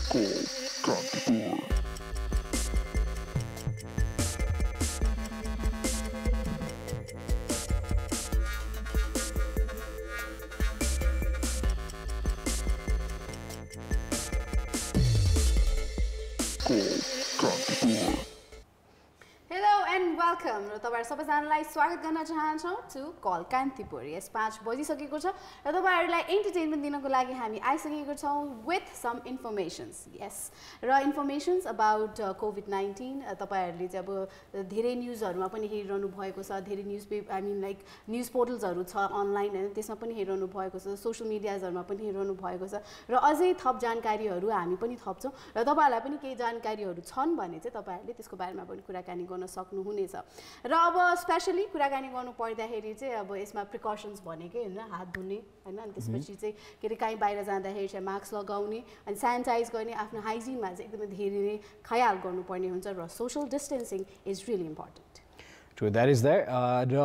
Welcome र तपाईहरु सबैजनालाई स्वागत गर्न चाहन्छौं टु कल कान्तिपुर। यस 5 बजिसकेको छ र तपाईहरुलाई एन्टरटेनमेन्ट दिनको लागि हामी आइसकेको छौं विथ सम इन्फर्मेशन्स। यस र इन्फर्मेशन्स अबाउट कोभिड-19 तपाईहरुले चाहिँ अब धेरै न्यूजहरुमा पनि हेरिरहनु भएको छ, धेरै न्यूज पोर्टल्सहरु छ अनलाइन हैन, त्यसमा पनि हेरिरहनु भएको छ, सोशल मिडियाजहरुमा पनि हेरिरहनु भएको छ र अझै थप जानकारीहरु हामी पनि थप्छौं र तपाईहरुलाई पनि केही जानकारीहरु छन् भने चाहिँ तपाईहरुले त्यसको बारेमा पनि कुराकानी गर्न सक्नुहुनेछ। र अब स्पेशली कुराकानी गर्नु पर्दाखेरि चाहिँ अब यसमा प्रिकसन्स भनेकै हैन, हात धुने हैन, अनि त्यसपछि चाहिँ के रे काहीँ बाहिर जाँदाखेरि चाहिँ मास्क लगाउने अनि स्यानिटाइज गर्ने, आफ्नो हाइजिनमा चाहिँ एकदमै धेरै नै ख्याल गर्नुपर्ने हुन्छ र social distancing is really important. True, that is there. र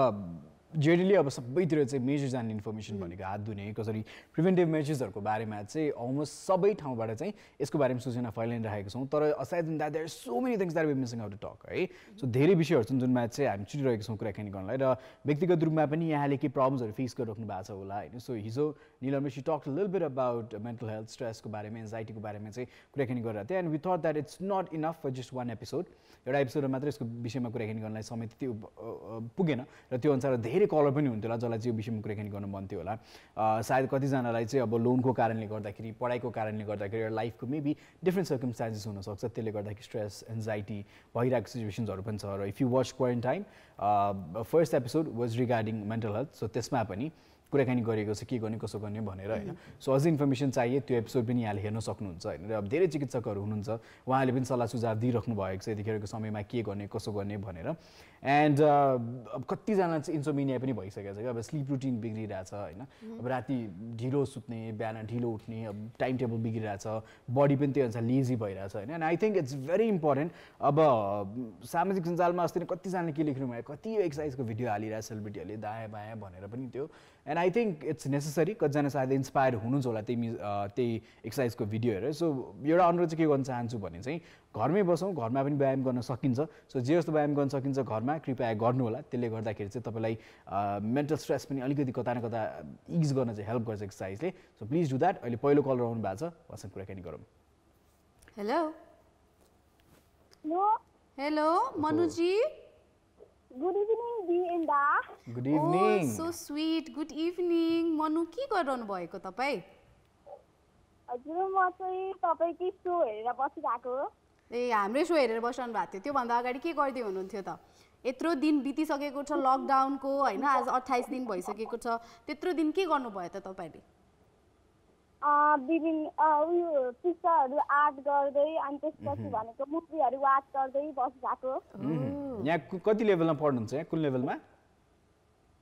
जेनरली अब सबैतिर चाहिँ मेजर जाने इन्फर्मेसन भनेको हात धुने, कसरी प्रिभेन्टिभ मेजर्सहरूको बारेमा चाहिँ अलमोस्ट सबै ठाउँबाट चाहिँ यसको बारेमा सूचना फैलाइरहेको छौँ। तर aside than that there so many things that we missing out to talk है। सो धेरै विषयहरू छन् जुनमा चाहिँ हामी छुटिरहेको छौँ कुराकानी गर्नलाई र व्यक्तिगत रूपमा पनि यहाँले के प्रब्लम्सहरू फेस गरिराख्नु भएको छ होला होइन। सो हिजो निलमले she talk little bit about mental health, स्ट्रेसको बारेमा, एन्जाइटीको बारेमा चाहिँ कुराकानी गरिरहेको थियो and we thought that it's not enough for just one episode. एउटा एपिसोडमा मात्र यसको विषयमा कुराकानी गर्नलाई समय त्यति पुगेन र त्यो अनुसार धेरै कलर पनि हुन्थ्यो होला जसलाई चाहिँ यो विषयमा कुराकानी गर्न मन थियो होला। सायद कतिजनालाई चाहिँ अब लोनको कारणले गर्दाखेरि, पढाइको कारणले गर्दाखेरि एउटा लाइफको मेबी डिफ्रेन्ट सर्कमस्टान्सेस हुनसक्छ, त्यसले गर्दाखेरि स्ट्रेस, एन्जाइटी भइरहेको सिचुएसन्सहरू पनि छ। र if you watch quarantine first episode was regarding mental health, so त्यसमा पनि कुराकानी गरेको छ के गर्ने कसो गर्ने भनेर होइन। सो अझै इन्फर्मेसन चाहिए त्यो एपिसोड पनि यहाँले हेर्न सक्नुहुन्छ होइन। र अब धेरै चिकित्सकहरू हुनुहुन्छ, उहाँले पनि सल्लाह सुझाव दिइराख्नु भएको छ यतिखेरको समयमा के गर्ने कसो गर्ने भनेर। एन्ड अब कतिजना चाहिँ इन्सोमिनिया पनि भइसकेको छ क्या, अब स्लिप रुटिन बिग्रिरहेछ होइन, अब राति ढिलो सुत्ने, बिहान ढिलो उठ्ने, अब टाइम टेबल बिग्रिरहेछ, बडी पनि त्यही अनुसार लेजी भइरहेछ होइन। And I think it's very important. अब सामाजिक सञ्जालमा अस्ति नै कतिजनाले के लेख्नु भयो, कति एक्सर्साइजको भिडियो हालिरहेछ सेलिब्रिटीहरूले दायाँ बायाँ भनेर पनि त्यो। And I think it's necessary, कतिजना सायद इन्सपायर हुनुहुन्छ होला त्यही एक्सर्साइजको भिडियो हेरेर। सो एउटा अनुरोध चाहिँ के गर्न चाहन्छु भने चाहिँ घरमै बसौँ, घरमा पनि व्यायाम गर्न सकिन्छ। सो जे जस्तो व्यायाम गर्न सकिन्छ घरमा कृपया गर्नु होला। त्यसले गर्दाखेरि चाहिँ तपाईँलाई मेन्टल स्ट्रेस पनि अलिकति कता न कता इज गर्न चाहिँ हेल्प गर्छ एक्सर्साइजले। So please do that. अहिले पहिलो कलर आउनु भएको छ, उहाँसँग कुराकानी गरौँ। Hello hello Manuji. Good evening दिएन्दा। Good evening. So sweet, good evening. Manu के गरिरहनु भएको तपाईँ? हजुर म चाहिँ तपाईँकै सो हेरेर बसिरहेको। ए हाम्रै सो हेरेर बस्नु भएको थियो? त्योभन्दा अगाडि के गर्दै हुनुहुन्थ्यो त? यत्रो दिन बितिसकेको छ लकडाउनको होइन, आज 28 दिन भइसकेको छ, त्यत्रो दिन के गर्नुभयो त तपाईँले? विभिन्न उयो पिक्चरहरू आर्ट गर्दै अनि त्यसपछि भनेको मुभीहरू वाच गर्दै बसिरहेको। यहाँ कति लेभलमा पढ्नुहुन्छ? यहाँ कुन लेभलमा?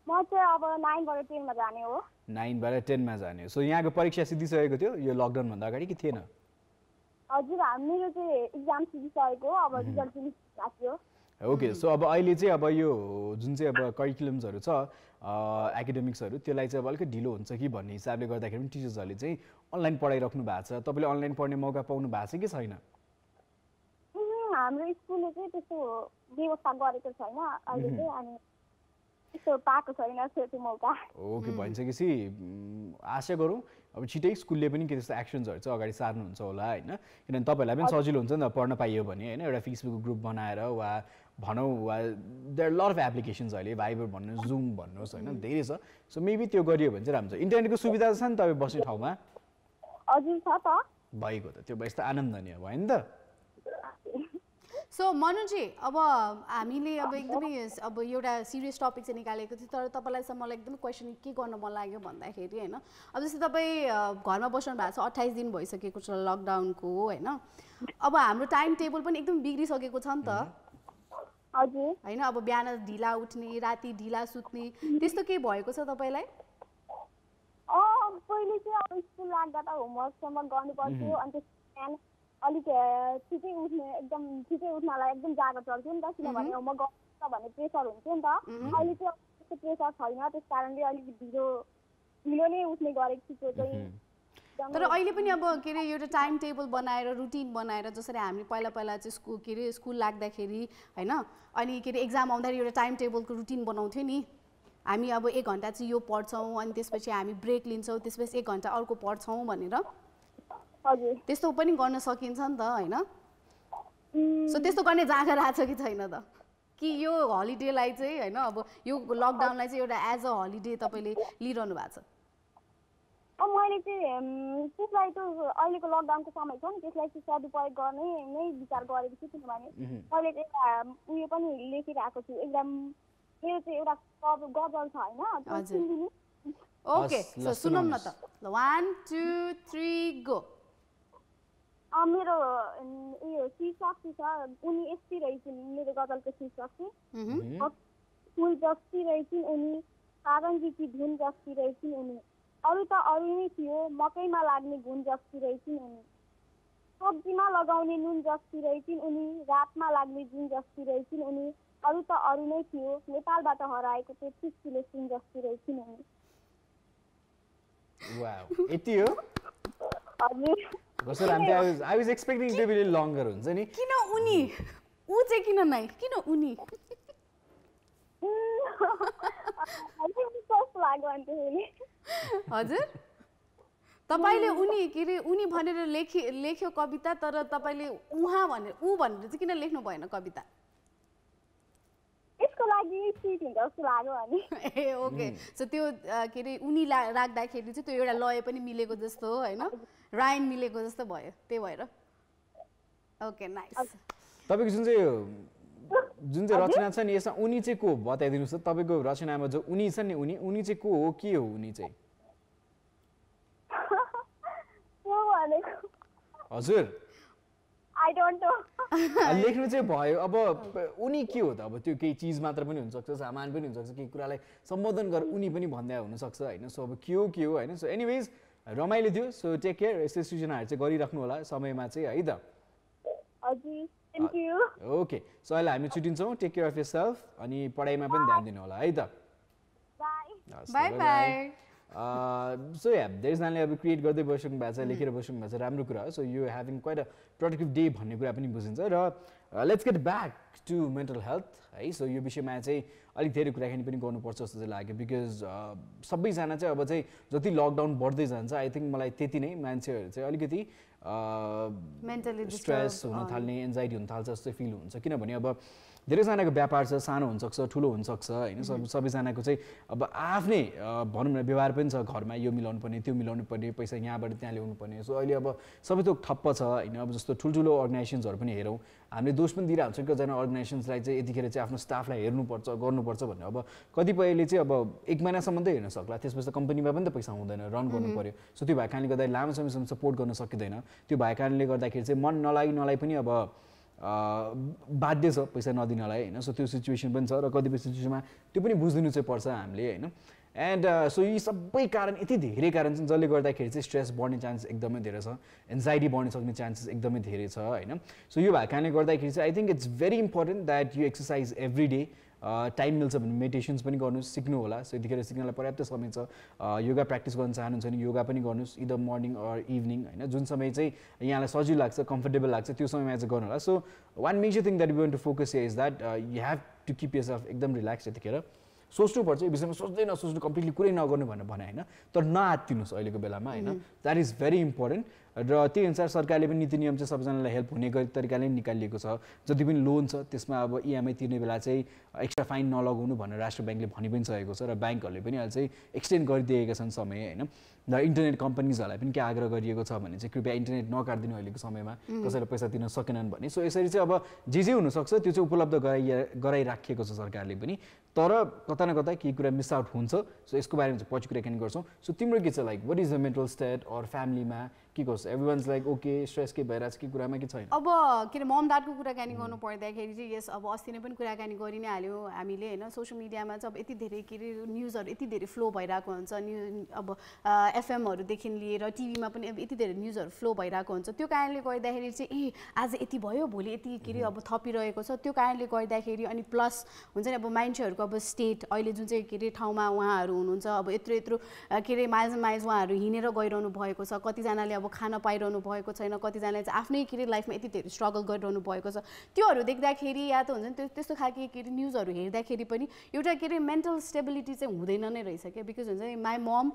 म चाहिँ अब 9 बाट 10 मा जाने हो। 9 बाट 10 मा जाने। सो यहाँको परीक्षा सिद्धिसकेको थियो यो लकडाउन भन्दा अगाडि कि थिएन? हजुर मेरो चाहिँ एक्जाम सिद्धिसकेको, अब रिजल्ट पनि आयो। ओके, सो अब अहिले चाहिँ अब यो जुन चाहिँ अब करिकुलम्सहरू छ एकाडेमिक्सहरू, त्यसलाई चाहिँ अब अलिकति ढिलो हुन्छ कि भन्ने हिसाबले गर्दाखेरि पनि टिचर्सहरूले चाहिँ अनलाइन पढाइराख्नु भएको छ। तपाईँले अनलाइन पढ्ने मौका पाउनु भएको छ कि छैन? हाम्रो स्कुलले चाहिँ त्यस्तो व्यवस्था गरेको छैन अहिले चाहिँ, अनि त्यस्तो पाएको छैन त्यो मौका। ओके, भनिसकेपछि आशा गरौँ अब छिटै स्कुलले पनि के त्यस्तो एक्सन्सहरू चाहिँ अगाडि सार्नुहुन्छ होला होइन। किनभने तपाईँहरूलाई पनि सजिलो हुन्छ नि त पढ्न पाइयो भने होइन। एउटा फेसबुक ग्रुप बनाएर वा भनौँ वा देयर लट अफ एप्लिकेसन्स अहिले, भाइबर भन्नुहोस्, जुम भन्नुहोस् होइन, धेरै छ। सो मेबी त्यो गरियो भने चाहिँ राम्रो छ। इन्टरनेटको सुविधा छ नि तपाईँ बस्ने ठाउँमा? हजुर छ त। भएको त त्यो भएपछि त आनन्दनीय भयो नि त। सो मनुजी अब हामीले अब एकदमै अब एउटा सिरियस टपिक चाहिँ निकालेको थियो, तर तपाईँलाई चाहिँ मलाई एकदमै क्वेसन के गर्न मन लाग्यो भन्दाखेरि होइन, अब जस्तै तपाईँ घरमा बस्नु भएको छ, 28 दिन भइसकेको छ लकडाउनको होइन। अब हाम्रो टाइम टेबल पनि एकदम बिग्रिसकेको छ नि त हजुर होइन। अब बिहान ढिला उठ्ने, राति ढिला सुत्ने, त्यस्तो केही भएको छ तपाईँलाई? पहिले चाहिँ अब स्कुल लाग्दा त होमवर्कसम्म गर्नु पर्थ्यो, अनि त्यस अलिक छिटै उठ्ने, एकदम छिटै उठ्नलाई एकदम जागो चल्थ्यो नि त, किनभने होमवर्क गर्नु भन्ने प्रेसर हुन्थ्यो नि त। अहिले चाहिँ त्यस्तो प्रेसर छैन, त्यस कारणले अलिक ढिलो नै उठ्ने गरेको छु। चाहिँ एकदम तर अहिले पनि अब के अरे एउटा टाइम टेबल बनाएर रुटिन बनाएर जसरी हामी पहिला चाहिँ स्कुल लाग्दाखेरि हैन अनि के अरे एक्जाम आउँदाखेरि एउटा टाइम टेबलको रुटिन बनाउँथ्यो नि हामी अब 1 घण्टा चाहिँ यो पढ्छौँ अनि त्यसपछि हामी ब्रेक लिन्छौँ त्यसपछि 1 घण्टा अर्को पढ्छौँ भनेर हजुर त्यस्तो पनि गर्न सकिन्छ नि त हैन सो त्यस्तो गर्ने जागा रहेछ कि छैन त कि यो हलिडेलाई चाहिँ हैन अब यो लकडाउनलाई चाहिँ एउटा एज अ हलिडे तपाईले लिइरहनु भएको छ मैले चाहिँ त्यसलाई त अहिलेको लकडाउनको समय छ नि त्यसलाई चाहिँ सदुपयोग गर्ने नै विचार गरेको छु किनभने मैले चाहिँ उयो पनि लेखिरहेको छु एकदम मेरो चाहिँ एउटा गजल छ हैन ओके सो सुनौँ न त 1 2 3 गो मेरो उयो शीर्षक छ उनी यस्तै रहेछन् मेरो गजलको शीर्षक चाहिँ फुल जस्ती रहेछन् उनी सारङ्गीकी धुन जस्ती रहेछन् उनी अरू त अरू नै थियो मकैमा लाग्ने गुण जस्ती रहेछन् उनी सब्जीमा लगाउने नुन जस्ती रहेछन् उनी रातमा लाग्ने जुन जस्ती रहेछन् उनी अरू त अरू नै थियो नेपालबाट हराएको 33 किलो सुन जस्ती रहेछन् उनी वाउ यति हो हजुर कसरी I was expecting it to be a little longer हुन्छ नि किन उनी उ चाहिँ किन नै किन उनी हजुर तपाईले उनी के रे उनी भनेर लेख्यो कविता तर तपाईले उहाँ भनेर उ भनेर चाहिँ किन लेख्नु भएन कविता यसको लागि स्वीट हुन्छ जस्तो लाग्यो अनि ए ओके सो त्यो के रे उनी राख्दाखेरि चाहिँ त्यो एउटा लय पनि मिलेको जस्तो हो हैन राइन मिलेको जस्तो भयो त्यही भएर ओके नाइस तपाईको जुन चाहिँ रचना छ नि यसमा उनी चाहिँ को बताइदिनुस् त तपाईको रचनामा जो उनी छ नि उनी चाहिँ को हो के हो उनी चाहिँ हजुर आई डोन्ट नो लेख्नु चाहिँ भयो अब उनी के हो त अब त्यो केही चीज मात्र पनि हुन सक्छ सामान पनि हुन सक्छ केही कुरालाई सम्बोधन गरेर उनी पनि भन्दै हुन सक्छ हैन सो अब के हो हैन सो एनीवेज रमाइलो थियो सो टेक केयर यस्तै सूचनाहरु चाहिँ गरिराख्नु होला समयमा चाहिँ है त हजुर थ्यांक यू ओके सो अहिले हामी छुटिन्छौँ टेक केयर अफ योरसेल्फ अनि पढाइमा पनि ध्यान दिनु होला है त बाइ बाइ सो या धेरैजनाले अब क्रिएट गर्दै बस्नु भएको छ लेखेर बस्नु भएको छ राम्रो कुरा हो so you having quite a productive day भन्ने कुरा पनि बुझिन्छ र let's get back to mental health है सो यो विषयमा चाहिँ अलिक धेरै कुराकानी पनि गर्नुपर्छ जस्तो चाहिँ लाग्यो बिकज सबैजना चाहिँ अब चाहिँ जति लकडाउन बढ्दै जान्छ आई थिङ्क मलाई त्यति नै मान्छेहरू चाहिँ अलिकति मेन्टली स्ट्रेस हुन थाल्ने एन्जाइटी हुन थाल्छ जस्तो फिल हुन्छ किनभने अब धेरैजनाको व्यापार छ सानो हुनसक्छ ठुलो हुनसक्छ होइन सबैजनाको चाहिँ अब आफ्नै भनौँ न व्यवहार पनि छ घरमा यो मिलाउनु पर्ने त्यो मिलाउनु पर्ने पैसा यहाँबाट त्यहाँ ल्याउनु पर्ने सो अहिले अब सबै थोक ठप्प छ होइन अब जस्तो ठुल्ठुलो अर्गनाइजेसन्सहरू पनि हेरौँ हामीले दोष पनि दिइरहेको हुन्छ कतिजना अर्गनाइजेसन्सलाई चाहिँ यतिखेर चाहिँ आफ्नो स्टाफलाई हेर्नुपर्छ गर्नुपर्छ भन्ने अब कतिपयले चाहिँ अब 1 महिनासम्म त हेर्न सक्ला त्यसपछि त कम्पनीमा पनि त पैसा हुँदैन रन गर्नु पर्यो सो त्यो भएको कारणले गर्दा लामो समयसम्म सपोर्ट गर्न सकिँदैन त्यो भएको कारणले गर्दाखेरि चाहिँ मन नलाई पनि अब बाध्य छ पैसा नदिनलाई होइन सो त्यो सिचुएसन पनि छ र कतिपय सिचुएसनमा त्यो पनि बुझिदिनु चाहिँ पर्छ हामीले होइन एन्ड सो यी सबै कारण यति धेरै कारण छन् जसले गर्दाखेरि चाहिँ स्ट्रेस बढ्ने चान्सेस एकदमै धेरै छ एन्जाइटी बढ्न सक्ने चान्सेस एकदमै धेरै छ होइन सो यो भएको कारणले गर्दाखेरि चाहिँ I think it's very important that you exercise every day time मिल्छ भने मेडिटेसन्स पनि गर्नुहोस् सिक्नु होला सो यतिखेर सिक्नलाई पर्याप्त समय छ योगा प्र्याक्टिस गर्न चाहनुहुन्छ भने योगा पनि गर्नुहोस् इदर मर्निङ अर इभिनिङ होइन जुन समय चाहिँ यहाँलाई सजिलो लाग्छ कम्फर्टेबल लाग्छ त्यो समयमा चाहिँ गर्नु होला so one major thing that you want to focus is that you have to keep yourself एकदम रिल्याक्स यतिखेर सोच्नुपर्छ यो विषयमा सोच्दै नसोच्नु कम्प्लिटली कुरै नगर्नु भनेर भने होइन तर नआत्तिनुहोस् अहिलेको बेलामा होइन द्याट इज भेरी इम्पोर्टेन्ट र त्यही अनुसार सरकारले पनि नीति नियम चाहिँ सबैजनालाई हेल्प हुने तरिकाले निकालिएको छ जति पनि लोन छ त्यसमा अब इएमआई तिर्ने बेला चाहिँ एक्स्ट्रा फाइन नलगाउनु भनेर राष्ट्र ब्याङ्कले भनि पनि सकेको छ र ब्याङ्कहरूले पनि अहिले चाहिँ एक्सटेन्ड गरिदिएका छन् समय होइन र इन्टरनेट कम्पनीजहरूलाई पनि के आग्रह गरिएको छ भने चाहिँ कृपया इन्टरनेट नकाटिदिनु अहिलेको समयमा कसैले पैसा दिन सकेनन् भने सो यसरी चाहिँ अब जे हुनसक्छ त्यो चाहिँ उपलब्ध गराइराखिएको छ सरकारले पनि तर कता न कता केही कुरा मिस आउट हुन्छ सो यसको बारेमा चाहिँ पछि कुराकानी गर्छौँ सो तिम्रो के छ like what is the mental state or फ्यामिलीमा के गर्छ एभ्रिवान्स लाइक ओके स्ट्रेस के भइरहेको छ कि कुरामा के छैन अब के अरे मम ड्याडको कुराकानी गर्नु पर्दाखेरि चाहिँ यस अब अस्ति नै पनि कुराकानी गरि नै हाल्यो हामीले होइन सोसियल मिडियामा चाहिँ अब यति धेरै के अरे न्युजहरू यति धेरै फ्लो भइरहेको हुन्छ अब एफएमहरूदेखि लिएर टिभीमा पनि अब यति धेरै न्युजहरू फ्लो भइरहेको हुन्छ त्यो कारणले गर्दाखेरि चाहिँ आज यति भयो भोलि यति के अरे अब थपिरहेको छ त्यो कारणले गर्दाखेरि अनि प्लस हुन्छ नि अब मान्छेहरूको तपाईँहरूको अब स्टेट अहिले जुन चाहिँ के अरे ठाउँमा उहाँहरू हुनुहुन्छ अब यत्रो यत्रो के अरे माइल्स माइल्स उहाँहरू हिँडेर गइरहनु भएको छ कतिजनाले अब खान पाइरहनु भएको छैन कतिजनाले चाहिँ आफ्नै के अरे लाइफमा यति धेरै स्ट्रगल गरिरहनु भएको छ त्योहरू देख्दाखेरि या त हुन्छ नि त्यस्तो खालको के अरे न्युजहरू हेर्दाखेरि पनि एउटा के अरे मेन्टल स्टेबिलिटी चाहिँ हुँदैन नै रहेछ क्या बिकज हुन्छ नि माई मम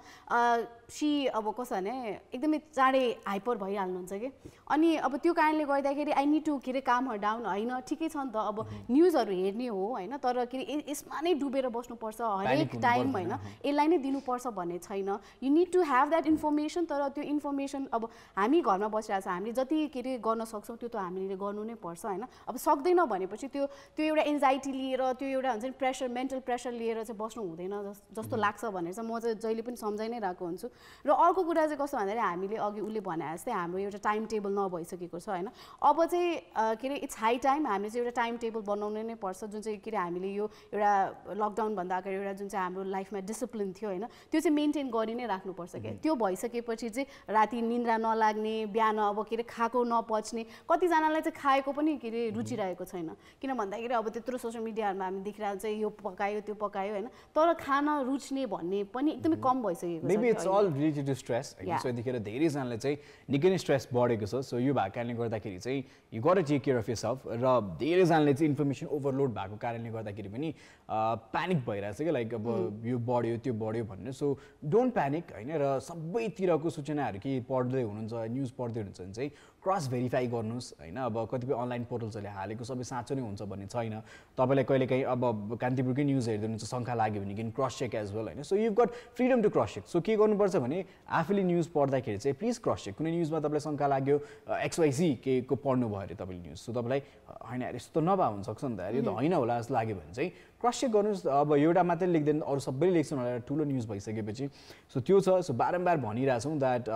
सी अब कस्तो भने एकदमै चाँडै हाइपर भइहाल्नुहुन्छ कि अनि अब त्यो कारणले गर्दाखेरि आई निड टु के अरे काम हर डाउन होइन ठिकै छ नि त अब न्युजहरू हेर्ने हो होइन तर के अरे यसमा नै डुबेर बस्नुपर्छ हरेक टाइम होइन यसलाई नै दिनुपर्छ भन्ने छैन you need to have that information तर त्यो इन्फर्मेसन अब हामी घरमा बसिरहेको छ हामीले जति के अरे गर्न सक्छौँ त्यो त हामीले गर्नु नै पर्छ होइन अब सक्दैन भनेपछि त्यो एउटा एन्जाइटी लिएर त्यो एउटा हुन्छ नि प्रेसर मेन्टल प्रेसर लिएर चाहिँ बस्नु हुँदैन जस्तो लाग्छ भनेर चाहिँ म चाहिँ जहिले पनि सम्झाइ नै रहेको हुन्छु र अर्को कुरा चाहिँ कस्तो भन्दाखेरि हामीले अघि उसले भने जस्तै हाम्रो एउटा टाइम टेबल नभइसकेको छ होइन अब चाहिँ के अरे इट्स हाई टाइम हामीले चाहिँ एउटा टाइम टेबल बनाउनु नै पर्छ जुन चाहिँ के अरे हामीले यो एउटा लकडाउनभन्दा अगाडि एउटा जुन चाहिँ हाम्रो लाइफमा डिसिप्लिन थियो होइन त्यो चाहिँ मेन्टेन गरि नै राख्नुपर्छ क्या त्यो भइसकेपछि चाहिँ राति निन्द्रा नलाग्ने बिहान अब के अरे खाएको नपच्ने कतिजनालाई चाहिँ खाएको पनि के अरे रुचिरहेको छैन किन भन्दाखेरि अब त्यत्रो सोसियल मिडियाहरूमा हामी देखिरहेको चाहिँ यो पकायो त्यो पकायो होइन तर खान रुच्ने भन्ने पनि एकदमै कम भइसकेको छ maybe it's all related to stress so यतिखेर धेरैजनाले चाहिँ निकै नै स्ट्रेस बढेको छ सो यो भएको कारणले गर्दाखेरि चाहिँ you got take care of yourself र धेरैजनाले चाहिँ इन्फर्मेसन ओभरलोड भएको कारणले गर्दाखेरि पनि प्यानिक भइरहेछ क्या लाइक अब यो बढ्यो त्यो बढ्यो भन्ने सो डोन्ट प्यानिक होइन र सबैतिरको सूचनाहरू के पढ्दै हुनुहुन्छ न्युज पढ्दै हुनुहुन्छ भने चाहिँ क्रस भेरिफाई गर्नुहोस् होइन अब कतिपय अनलाइन पोर्टल्सहरूले हालेको सबै साँचो नै हुन्छ भन्ने छैन तपाईँलाई कहिलेकाहीँ अब कान्तिपुरकै न्युज हेर्दै हुनुहुन्छ शङ्का लाग्यो भने किन क्रस चेक एज वेल होइन so you got freedom to cross check so के गर्नुपर्छ भने आफूले न्युज पढ्दाखेरि चाहिँ प्लिज क्रस चेक कुनै न्युजमा तपाईँलाई शङ्का लाग्यो XYZ केको पढ्नु भयो अरे तपाईँले न्युज सो तपाईँलाई होइन यार यस्तो नभए हुनसक्छ नि त यार यो त होइन होला जस्तो लाग्यो भने चाहिँ क्रस चेक गर्नुहोस् अब एउटा मात्रै लेख्दैन अरू सबैले लेख्छन् होला ठुलो न्युज भइसकेपछि सो त्यो छ सो बारम्बार भनिरहेछौँ द्याट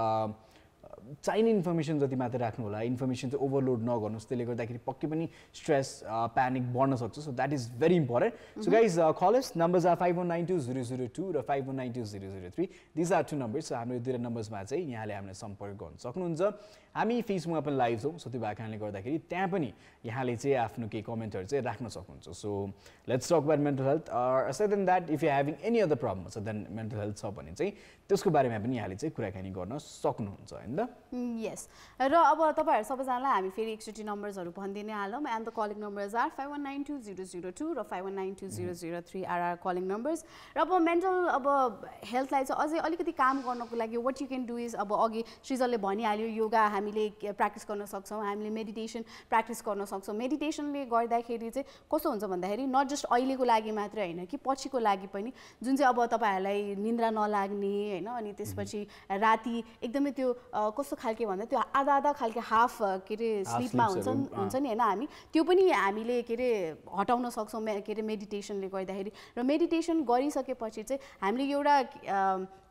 चाहिने इन्फर्मेसन जति मात्रै राख्नु होला इन्फर्मेसन चाहिँ ओभरलोड नगर्नुहोस् त्यसले गर्दाखेरि पक्कै पनि स्ट्रेस प्यानिक बढ्न सक्छ so that is very important so guys college numbers are 51920002 र 51920003 दिज आर 2 नम्बर्स सो हाम्रो यो दुईवटा नम्बर्समा चाहिँ यहाँले हामीलाई सम्पर्क गर्न सक्नुहुन्छ हामी फेसबुकमा पनि लाइभ छौँ सो त्यो भएको कारणले गर्दाखेरि त्यहाँ पनि यहाँले चाहिँ आफ्नो केही कमेन्टहरू चाहिँ राख्न सक्नुहुन्छ so let's talk about mental health असर then that if you having any other problem छ देन मेन्टल हेल्थ छ भने चाहिँ त्यसको बारेमा पनि यहाँले चाहिँ कुराकानी गर्न सक्नुहुन्छ होइन त यस र अब तपाईँहरू सबैजनालाई हामी फेरि एकचोटि नम्बर्सहरू भनिदिइ नै हालौँ and the calling numbers are 51920002 र 51920003 आर आर कलिङ नम्बर्स र अब मेन्टल अब हेल्थलाई चाहिँ अझै अलिकति काम गर्नको लागि what you can do is अब अघि सृजलले भनिहाल्यो योगा हामीले प्र्याक्टिस गर्न सक्छौँ हामीले मेडिटेसन प्र्याक्टिस गर्न सक्छौँ मेडिटेसनले गर्दाखेरि चाहिँ कस्तो हुन्छ भन्दाखेरि नट जस्ट अहिलेको लागि मात्रै होइन कि पछिको लागि पनि जुन चाहिँ अब तपाईँहरूलाई निन्द्रा नलाग्ने होइन अनि त्यसपछि राति एकदमै त्यो कस्तो खालके भन्दा त्यो आधा आधा खालके हाफ के अरे स्लिपमा हुन्छ नि होइन हामी त्यो पनि हामीले के अरे हटाउन सक्छौँ के अरे मेडिटेसनले गर्दाखेरि र मेडिटेसन गरिसकेपछि चाहिँ हामीले एउटा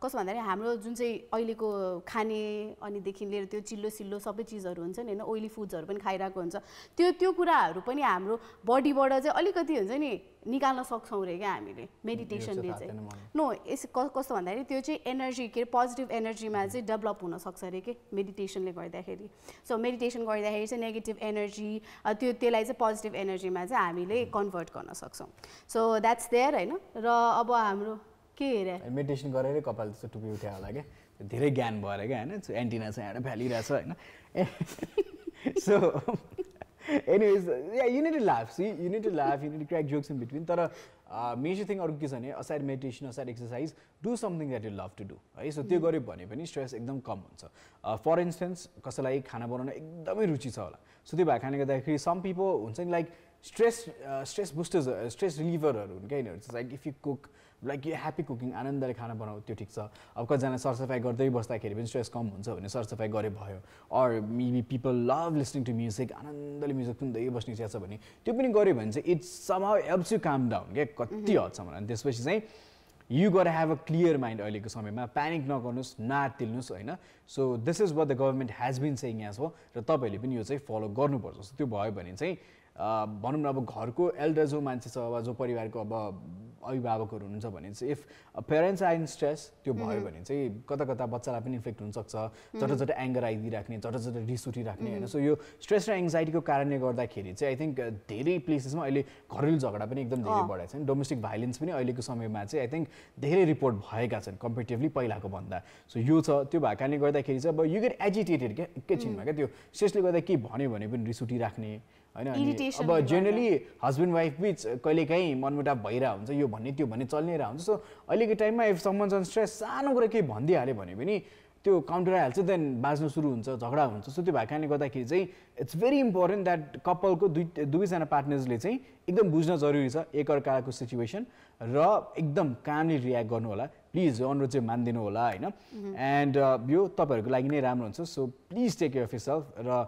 कस्तो भन्दाखेरि हाम्रो जुन चाहिँ अहिलेको खाने अनिदेखि लिएर त्यो चिल्लो सिल्लो सबै चिजहरू हुन्छ नि होइन ओइली फुड्सहरू पनि खाइरहेको हुन्छ त्यो कुराहरू पनि हाम्रो बडीबाट चाहिँ अलिकति हुन्छ नि निकाल्न सक्छौँ रे क्या हामीले मेडिटेसनले चाहिँ नो कस्तो भन्दाखेरि त्यो चाहिँ एनर्जी के अरे पोजिटिभ एनर्जीमा चाहिँ डेभलप हुनसक्छ अरे कि मेडिटेसनले गर्दाखेरि सो मेडिटेसन गर्दाखेरि चाहिँ नेगेटिभ एनर्जी त्यसलाई चाहिँ पोजिटिभ एनर्जीमा चाहिँ हामीले कन्भर्ट गर्न सक्छौँ सो द्याट्स देयर होइन र अब हाम्रो के हेरे मेडिटेसन गरेरै कपाल त्यस्तो टुपी उठ्यो होला क्या धेरै ज्ञान भएर क्या होइन एन्टिना चाहिँ एउटा फ्यालिरहेछ होइन so anyways yeah you need to laugh you need to crack jokes in between तर मेजर थिङ अरू के छ भने aside meditation aside exercise do something that you love to do है सो त्यो गऱ्यो भने पनि स्ट्रेस एकदम कम हुन्छ फर इन्स्टेन्स कसैलाई खाना बनाउन एकदमै रुचि छ होला सो त्यो भएको कारणले गर्दाखेरि सम पिपल हुन्छ नि लाइक स्ट्रेस बुस्टर्स स्ट्रेस रिलिभरहरू हुन्छ क्या यिनीहरू like if you cook like you happy cooking आनन्दले खाना बनाऊ त्यो ठिक छ अब कतिजना सरसफाइ गर्दै बस्दाखेरि पनि स्ट्रेस कम हुन्छ भने सरसफाइ गरे भयो or maybe people love listening to music आनन्दले म्युजिक सुन्दै बस्ने इच्छा छ भने त्यो पनि गऱ्यो भने चाहिँ it's somehow helps you calm down क्या कति हदसम्म अनि त्यसपछि चाहिँ you got have a clear mind अहिलेको समयमा प्यानिक नगर्नुहोस् नआत्तिल्नुहोस् होइन so this is what the government has been saying as हो र तपाईँहरूले पनि यो चाहिँ फलो गर्नुपर्छ सो त्यो भयो भने चाहिँ भनौँ न अब घरको एल्डर जो मान्छे छ वा जो परिवारको अब अभिभावकहरू हुनुहुन्छ भने चाहिँ if parents are in stress त्यो भयो भने चाहिँ कता कता बच्चालाई पनि इफेक्ट हुनसक्छ, झट एङ्गर आइदिइराख्ने, झट रिस उठिराख्ने होइन। सो यो स्ट्रेस र एङ्जाइटीको कारणले गर्दाखेरि चाहिँ आई थिङ्क धेरै प्लेसेसमा अहिले घरेलु झगडा पनि एकदम धेरै बढेको छ नि, डोमेस्टिक भाइलेन्स पनि अहिलेको समयमा चाहिँ आई थिङ्क धेरै रिपोर्ट भएका छन् कम्पेरिटिभली पहिलाको भन्दा। सो यो छ, त्यो भएको कारणले गर्दाखेरि चाहिँ अब यु गेट एजिटेटेड क्या एकैछिनमा क्या, त्यो स्ट्रेसले गर्दा के भन्यो भने पनि रिस उठिराख्ने होइन। अब जेनरली हस्बेन्ड वाइफ बिच कहिलेकाहीँ मनमुटाव भइरहेको हुन्छ, यो भन्ने त्यो भन्ने चल्नेरहेको हुन्छ। सो अहिलेको टाइममा इफ समवन्स अन स्ट्रेस सानो कुरा केही भनिदिइहाल्यो भने पनि त्यो काउन्टर आइहाल्छ, देन बाज्नु सुरु हुन्छ, झगडा हुन्छ। सो त्यो भएको कारणले गर्दाखेरि चाहिँ इट्स भेरी इम्पोर्टेन्ट द्याट कपलको दुवैजना पार्टनर्सले चाहिँ एकदम बुझ्न जरुरी छ एकअर्काको सिचुएसन र एकदम कामली रियाक्ट गर्नु होला। प्लिज अनुरोध चाहिँ मानिदिनु होला होइन। एन्ड यो तपाईँहरूको लागि नै राम्रो हुन्छ। So please take care of yourself र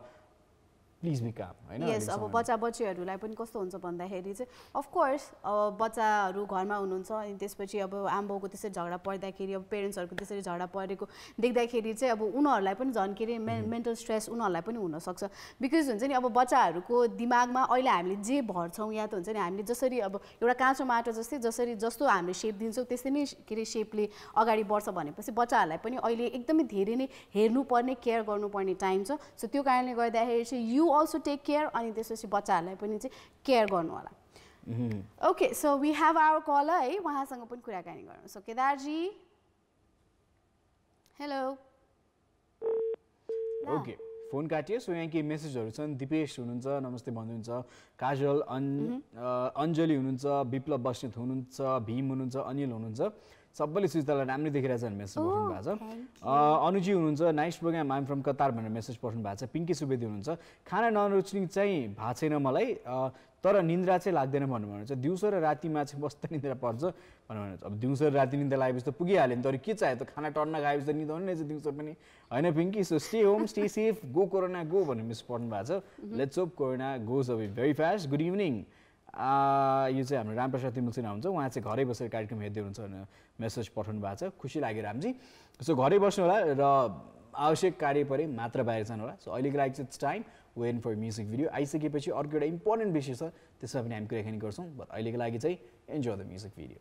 प्लिज बी काम होइन। यस, अब बच्चा बच्चीहरूलाई पनि कस्तो हुन्छ भन्दाखेरि चाहिँ अफकोर्स अब बच्चाहरू घरमा हुनुहुन्छ अनि त्यसपछि अब आमाबाउको त्यसरी झगडा पर्दाखेरि अब पेरेन्ट्सहरूको त्यसरी झगडा परेको देख्दाखेरि चाहिँ अब उनीहरूलाई पनि झन् के अरे मेन्टल स्ट्रेस उनीहरूलाई पनि हुनसक्छ। बिकज हुन्छ नि अब बच्चाहरूको दिमागमा अहिले हामीले जे भर्छौँ या त हुन्छ नि हामीले जसरी अब एउटा काँचो माटो जस्तो हामीले सेप दिन्छौँ त्यस्तै नै के अरे सेपले अगाडि बढ्छ भनेपछि बच्चाहरूलाई पनि अहिले एकदमै धेरै नै हेर्नुपर्ने केयर गर्नुपर्ने टाइम छ। सो त्यो कारणले गर्दाखेरि चाहिँ यु also take care अनि त्यसपछि बच्चाहरूलाई पनि चाहिँ केयर गर्नु होला। Okay, so we have our caller है, उहाँसँग पनि कुराकानी गरौँ। So Kedarji hello. Okay, phone काटियो। सो यहाँ केही मेसेजहरू छन्। दिपेश हुनुहुन्छ, नमस्ते भन्नुहुन्छ। काजल, अञ्जली हुनुहुन्छ, विप्लव बस्नेत हुनुहुन्छ, भीम हुनुहुन्छ, अनिल हुनुहुन्छ। सबैले सुजितालाई राम्रै देखिरहेछ भने मेसेज पठाउनु भएको छ। अनुजी हुनुहुन्छ, nice program, I'm from Qatar भनेर मेसेज पठाउनु भएको छ। पिङ्की सुवेदी हुनुहुन्छ, खाना नरुच्ने चाहिँ भएको छैन मलाई तर निन्द्रा चाहिँ लाग्दैन भन्नुहुन्छ। दिउँसो र रातिमा चाहिँ बस्दा निन्द्रा पर्छ भन्नुहुन्छ। अब दिउँसो र राति निन्द्रा लागेपछि त पुगिहाल्यो नि त, अरू के चाहियो त, खाना टर्न खाएपछि त निदाउनु नै छ दिउँसो पनि होइन Pinky. So stay home, stay safe, go corona go भनेर मेसेज पठाउनु भएको छ। Let's hope corona goes away very fast. Good evening, यो चाहिँ हाम्रो रामप्रसाद तिमल सिन्हा हुन्छ, उहाँ चाहिँ घरै बसेर कार्यक्रम हेर्दै हुनुहुन्छ भनेर मेसेज पठाउनु भएको छ। खुसी लाग्यो रामजी। सो घरै बस्नु होला र आवश्यक कार्य परे मात्र बाहिर जानु होला। सो अहिलेको लागि चाहिँ it's time when for music video. आइसकेपछि अर्को एउटा इम्पोर्टेन्ट विषय छ, त्यसमा पनि हामी कुराकानी गर्छौँ। बट अहिलेको लागि चाहिँ enjoy the music video.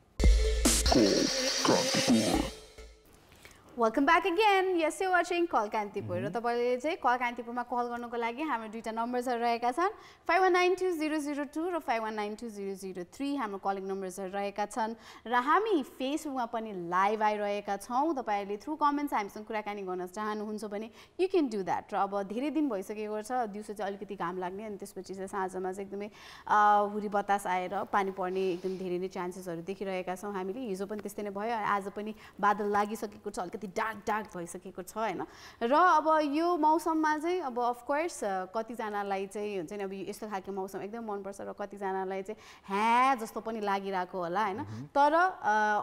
Welcome back again. Yes you watching call Kantipur र तपाईँले चाहिँ कल कान्तिपुरमा कल गर्नको लागि हाम्रो दुईवटा नम्बर्सहरू रहेका छन् 51920002 र 51920003 हाम्रो कलिङ नम्बर्सहरू रहेका छन् र हामी फेसबुकमा पनि लाइभ आइरहेका छौँ। तपाईँहरूले थ्रु कमेन्ट्स हामीसँग कुराकानी गर्न चाहनुहुन्छ भने यु क्यान डु द्याट। र अब धेरै दिन भइसकेको छ, दिउँसो चाहिँ अलिकति घाम लाग्ने अनि त्यसपछि चाहिँ साँझमा चाहिँ एकदमै हुरी बतास आएर पानी पर्ने एकदम धेरै नै चान्सेसहरू देखिरहेका छौँ हामीले। हिजो पनि त्यस्तै नै भयो, आज पनि बादल लागिसकेको छ, अलिकति डार्क भइसकेको छ होइन। र अब यो मौसममा चाहिँ अब अफकोर्स कतिजनालाई चाहिँ हुन्छ नि अब यस्तो खालको मौसम एकदम मनपर्छ र कतिजनालाई चाहिँ ह्या जस्तो पनि लागिरहेको होला होइन। तर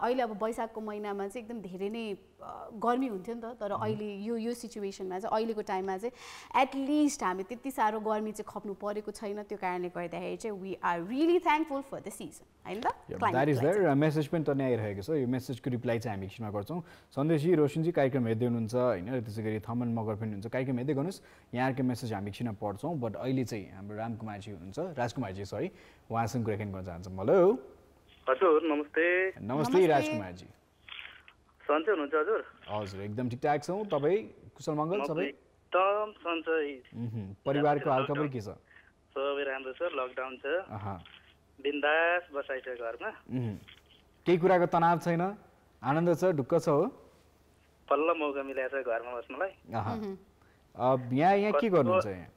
अहिले अब वैशाखको महिनामा चाहिँ एकदम धेरै नै गर्मी हुन्थ्यो नि त, तर अहिले यो सिचुएसनमा चाहिँ अहिलेको टाइममा चाहिँ एटलिस्ट हामी त्यति साह्रो गर्मी चाहिँ खप्नु परेको छैन। त्यो कारणले गर्दाखेरि चाहिँ we are really thankful for the season होइन त। That is there. मेसेज पनि तनै आइरहेको छ, यो मेसेजको रिप्लाई चाहिँ हामी एकछिनमा गर्छौँ। सन्देशजी, रोशनजी कार्यक्रम हेर्दै हुनुहुन्छ होइन, त्यसै गरी थमन मगर पनि हुनुहुन्छ, कार्यक्रम हेर्दै गर्नुहोस्। यहाँको मेसेज हामी एकछिनमा पढ्छौँ। बट अहिले चाहिँ हाम्रो रामकुमारजी हुनुहुन्छ, राजकुमारजी सरी, उहाँसँग कुराकानी गर्न चाहन्छौँ। हेलो हजुर, नमस्ते। नमस्ते राजकुमारजी, सन्चै हुनुहुन्छ हजुर? हजुर एकदम ठिकठाक छौँ। तपाईँ कुशल मङ्गल? सबै एकदम सन्चै। परिवारको हालखबर के छ? सबै राम्रो छ, लकडाउन छ, बिन्दास बसाइ छ घरमा। केही कुराको तनाव छैन, आनन्द छ, ढुक्क छ हो? पल्ल मौका मिलाएको छ घरमा बस्नलाई। अब यहाँ के गर्नुहुन्छ? यहाँ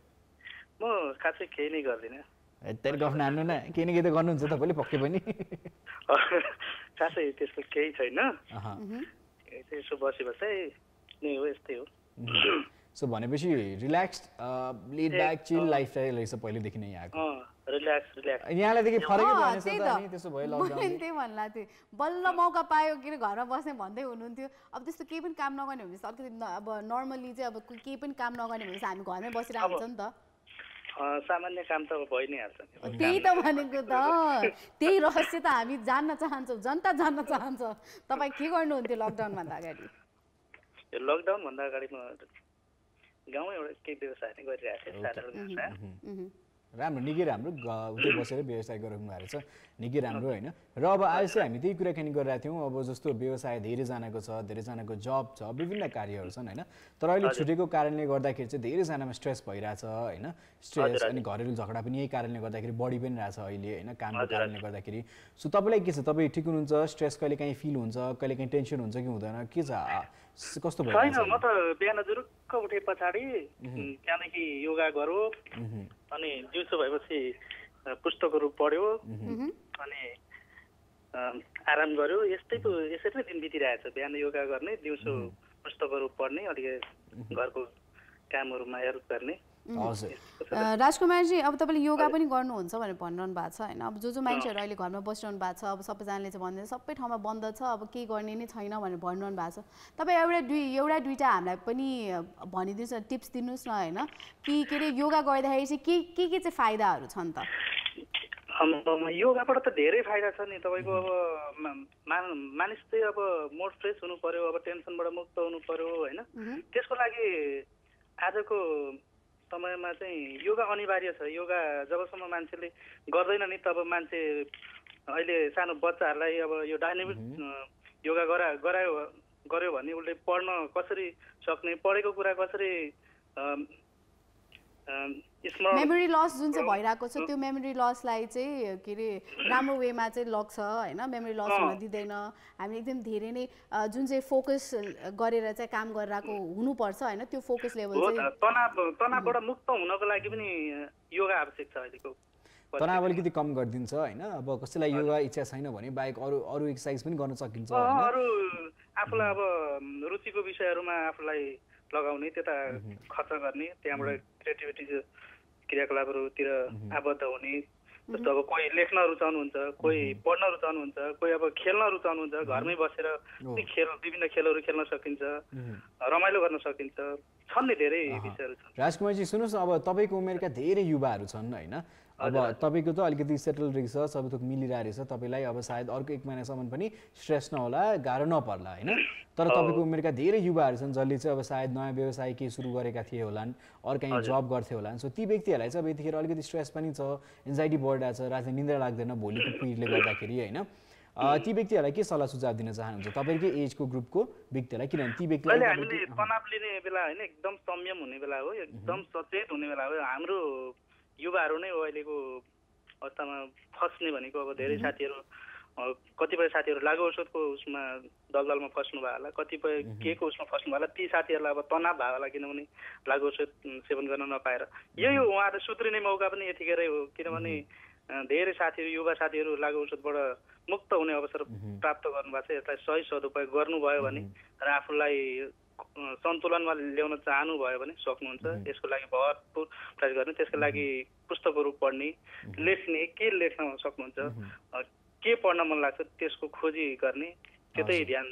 म खासै केही नै गर्दिनँ। यता गफ नान्नु न, केही न केही त गर्नुहुन्छ तपाईँले पक्कै पनि? खासै त्यस्तो केही छैन, यसो बसी बसाइ नै हो, यस्तै हो। सो भनेपछि रिल्याक्स लेड ब्याक चिल लाइफस्टाइल रहेछ पहिलेदेखि नै यहाँको? रिल्याक्स। यहाँलाई देखि फरकै भएछ त नि, त्यसो भयो लकडाउन। मैले त्यही भन्ला थिएँ, बल्ल मौका पायो के अरे घरमा बस्ने भन्दै हुनुहुन्थ्यो। अब त्यस्तो केही पनि काम नगर्ने भनेपछि अलिकति अब नर्मली चाहिँ अब केही पनि काम नगर्ने भनेपछि हामी घरमै बसिरहेको हुन्छ नि त। सामान्य काम त भइ नै हाल्छ। त्यही त भनेको त, त्यही रहस्य त हामी जान्न चाहन्छौँ, जनता जान्न चाहन्छ। तपाईँ के गर्नुहुन्थ्यो लकडाउनभन्दा अगाडि? लकडाउनभन्दा अगाडि म गाउँमै एउटा केही व्यवसाय नै गरिरहेको थिएँ, साधारण व्यवसाय। राम्रो निकै राम्रो उतै बसेर व्यवसाय गरिरहनु भएको छ निकै राम्रो होइन र अब आज चाहिँ हामी त्यही कुराकानी गरिरहेको थियौँ अब जस्तो व्यवसाय धेरैजनाको छ धेरैजनाको जब छ विभिन्न कार्यहरू छन् होइन तर अहिले छुटेको कारणले गर्दाखेरि चाहिँ धेरैजनामा स्ट्रेस भइरहेछ होइन स्ट्रेस अनि घरेलु झगडा पनि यही कारणले गर्दाखेरि बढी पनि रहेछ अहिले होइन कामको कारणले गर्दाखेरि सो तपाईँलाई के छ तपाईँ ठिक हुनुहुन्छ स्ट्रेस कहिले काहीँ फिल हुन्छ कहिले काहीँ टेन्सन हुन्छ कि हुँदैन के छ कस्तो भयो छैन म त बिहान जुरुक्क उठे पछाडि त्यहाँदेखि योगा गरौँ अनि दिउँसो भएपछि पुस्तकहरू पढ्यो अनि आराम गर्यो यसरी नै दिन बितिरहेको छ बिहान योगा गर्ने दिउँसो पुस्तकहरू पढ्ने अलिकति घरको कामहरूमा हेल्प गर्ने राजकुमारजी अब तपाईँले योगा पनि गर्नुहुन्छ भनेर भनिरहनु भएको छ होइन अब जो मान्छेहरू अहिले घरमा बसिरहनु भएको छ अब सबैजनाले चाहिँ भन्दैन सबै ठाउँमा बन्द छ अब केही गर्ने नै छैन भनेर भनिरहनु भएको छ तपाईँ एउटा दुईवटा हामीलाई पनि भनिदिनुहोस् न टिप्स दिनुहोस् न होइन कि के अरे योगा गर्दाखेरि चाहिँ के चाहिँ फाइदाहरू छन् त योगाबाट त धेरै फाइदा छ नि तपाईँको अब मानिस चाहिँ अब मोड फ्रेस हुनु पर्यो अब टेन्सनबाट मुक्त हुनु पर्यो होइन त्यसको लागि आजको समयमा चाहिँ योगा अनिवार्य छ योगा जबसम्म मान्छेले गर्दैन नि तब मान्छे अहिले सानो बच्चाहरूलाई अब यो डाइनामिक योगा गर्यो भने उसले पढ्न कसरी सक्ने पढेको कुरा कसरी मेमोरी लस जुन चाहिँ भइरहेको छ त्यो मेमोरी लसलाई चाहिँ के अरे राम्रो वेमा चाहिँ लग्छ होइन मेमोरी लस हुन दिँदैन हामी एकदम धेरै नै जुन चाहिँ फोकस गरेर चाहिँ काम गरिरहेको हुनुपर्छ होइन त्यो फोकस लेभल चाहिँ तनावबाट मुक्त हुनको लागि पनि योगा आवश्यक छ अहिलेको तनाव अलिकति कम गरिदिन्छ होइन अब कसैलाई योगा इच्छा छैन भने बाहेक अरू एक्सर्साइज पनि गर्न सकिन्छ अरू आफूलाई अब रुचिको विषयहरूमा आफूलाई लगाउने त्यता खर्च गर्ने त्यहाँबाट क्रिएटिभिटी क्रियाकलापहरूतिर आबद्ध हुने जस्तो अब कोही लेख्न रुचाउनुहुन्छ कोही पढ्न रुचाउनुहुन्छ कोही अब खेल्न रुचाउनुहुन्छ घरमै बसेर विभिन्न खेलहरू खेल्न सकिन्छ रमाइलो गर्न सकिन्छ छन् नि धेरै विषयहरू छन् राजकुमारजी सुन्नुहोस् अब तपाईँको उमेरका धेरै युवाहरू छन् होइन अब तपाईँको त अलिकति सेटल रहेछ सबै थोक मिलिरहेको रहेछ तपाईँलाई अब सायद अर्को 1 महिनासम्म पनि स्ट्रेस नहोला गाह्रो नपर्ला होइन तर तपाईँको उमेरका धेरै युवाहरू छन् जसले चाहिँ अब सायद नयाँ व्यवसाय केही सुरु गरेका थिए होलान् अरू कहीँ जब गर्थे होलान् सो ती व्यक्तिहरूलाई चाहिँ अब यतिखेर अलिकति स्ट्रेस पनि छ एन्जाइटी बढिरहेको छ राति निद्रा लाग्दैन भोलिको पिरियडले गर्दाखेरि होइन ती व्यक्तिहरूलाई के सल्लाह सुझाव दिन चाहनुहुन्छ तपाईँकै एजको ग्रुपको व्यक्तिहरूलाई किनभने ती व्यक्तिहरूले हामीले तनाव लिने बेला होइन एकदम संयम हुने बेला हो एकदम सचेत हुने बेला हो हाम्रो युवाहरू नै हो अहिलेको अवस्थामा फस्ने भनेको अब धेरै साथीहरू कतिपय साथीहरू लागु औषधको उसमा दलदलमा फस्नु भयो होला कतिपय के को उसमा फस्नु भयो होला ती साथीहरूलाई अब तनाव भयो होला किनभने लागु औषध सेवन गर्न नपाएर यही हो उहाँहरू सुध्रिने मौका पनि यतिखेरै हो किनभने धेरै साथीहरू युवा साथीहरू लागु औषधबाट मुक्त हुने अवसर प्राप्त गर्नुभएको छ यसलाई सही सदुपयोग गर्नुभयो भने र आफूलाई सन्तुलनमा ल्याउन चाहनु भयो भने सक्नुहुन्छ यसको लागि भरपूर प्रयास गर्ने त्यसको लागि पुस्तकहरू पढ्ने लेख्ने के लेख्न सक्नुहुन्छ के पढ्न मन लाग्छ त्यसको खोजी गर्ने त्यतै ध्यान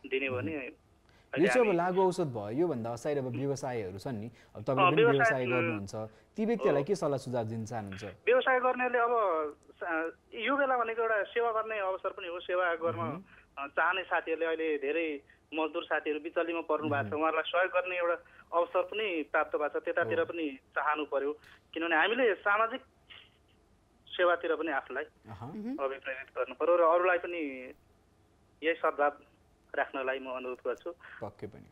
दिने भने यो चाहिँ अब लागु औषध भयो योभन्दा सायद अब व्यवसायहरू छन् नि अब तपाईँले पनि व्यवसाय गर्नुहुन्छ ती व्यक्तिहरूलाई के सल्लाह सुझाव दिन चाहनुहुन्छ व्यवसाय गर्नेले अब यो बेला भनेको एउटा सेवा गर्ने अवसर पनि हो सेवा गर्न चाहने साथीहरूले अहिले धेरै मजदुर साथीहरू बिचलीमा पर्नु भएको छ उहाँहरूलाई सहयोग गर्ने एउटा अवसर पनि प्राप्त भएको छ त्यतातिर पनि चाहनु पर्यो किनभने हामीले सामाजिक सेवातिर पनि आफूलाई अभिप्रेरित गर्नु पर्यो र अरूलाई पनि यही सद्भाव राख्नलाई म अनुरोध गर्छु पक्कै पनि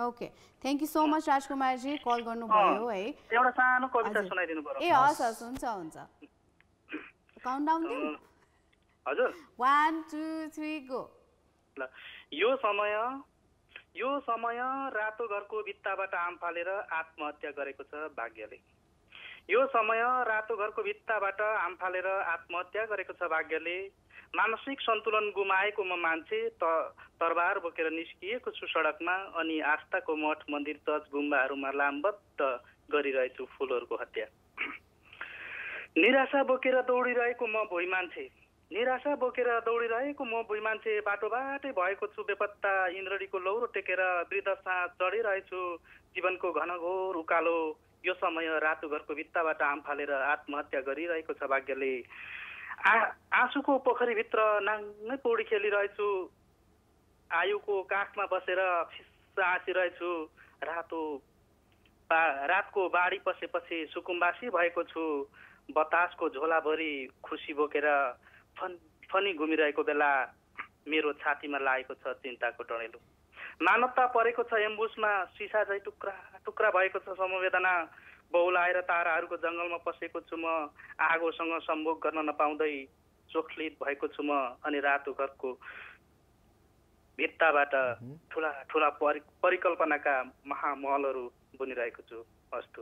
okay thank you so much राजकुमारजी कल गर्नुभयो है एउटा सानो कविता सुनाइदिनु पर्यो ए हस् हुन्छ काउन्टडाउन दिउँ हजुर 1 2 3 गो ल यो समय रातो घरको भित्ताबाट आम फालेर आत्महत्या गरेको छ भाग्यले यो समय रातो घरको भित्ताबाट आम फालेर आत्महत्या गरेको छ भाग्यले मानसिक सन्तुलन गुमाएको म मान्छे तरबार बोकेर निस्किएको छु सडकमा अनि आस्थाको मठ मन्दिर चर्च गुम्बाहरूमा लामबद्ध गरिरहेछु फुलहरूको हत्या निराशा बोकेर दौडिरहेको म भुइँ मान्छे निराशा बोकेर दौडिरहेको म भुइँ मान्छे बाटोबाटै भएको छु बेपत्ता इन्द्रडीको लौरो टेकेर वृद्धसा चढिरहेछु जीवनको घनघोर उकालो यो समय रातो घरको भित्ताबाट आम फालेर आत्महत्या गरिरहेको छ भाग्यले आँसुको पोखरीभित्र नाङ्गै पौडी खेलिरहेछु आयुको काखमा बसेर फिस्सा हाँसिरहेछु रातको बाढी पसेपछि सुकुम्बासी भएको छु, बतासको झोलाभरि खुसी बोकेर फनी घुमिरहेको बेला मेरो छातीमा लागेको छ चिन्ताको डढेलो। मानवता परेको छ एम्बुसमा, सिसा झै टुक्रा टुक्रा भएको छ समवेदना। बौलाएर ताराहरूको जङ्गलमा पसेको छु म, आगोसँग सम्भोग गर्न नपाउँदै चोखलित भएको छु म। अनि रातो घरको भित्ताबाट ठुला ठुला परिकल्पनाका महामहलहरू बनिरहेको छु। अस्तु।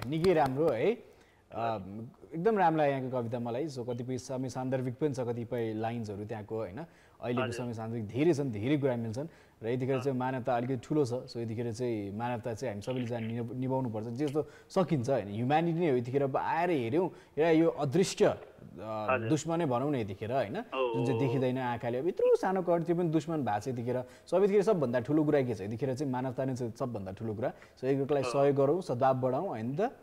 निकै राम्रो है, एकदम राम्रो लाग्यो यहाँको कविता मलाई। सो कतिपय समय सान्दर्भिक पनि छ, कतिपय लाइन्सहरू त्यहाँको होइन। अहिलेको समय सान्दर्भिक धेरै छन्, धेरै कुरा मिल्छन् र यतिखेर चाहिँ मानवता अलिकति ठुलो छ। सो यतिखेर चाहिँ मानवता चाहिँ हामी सबैले चाहिँ निभाउनुपर्छ जस्तो सकिन्छ होइन। ह्युम्यानिटी नै हो यतिखेर। आएर हेऱ्यौँ यो अदृश्य दुश्मनै भनौँ न यतिखेर होइन, जुन चाहिँ देखिँदैन आँखाले। अब यत्रो सानो कड त्यो पनि दुश्मन भएको छ यतिखेर। सो अब यतिखेर सबभन्दा ठुलो कुरा के छ यतिखेर चाहिँ मानवता नै चाहिँ सबभन्दा ठुलो कुरा। सो एकअर्कालाई सहयोग गरौँ, सद्भाव बढाउँ होइन त।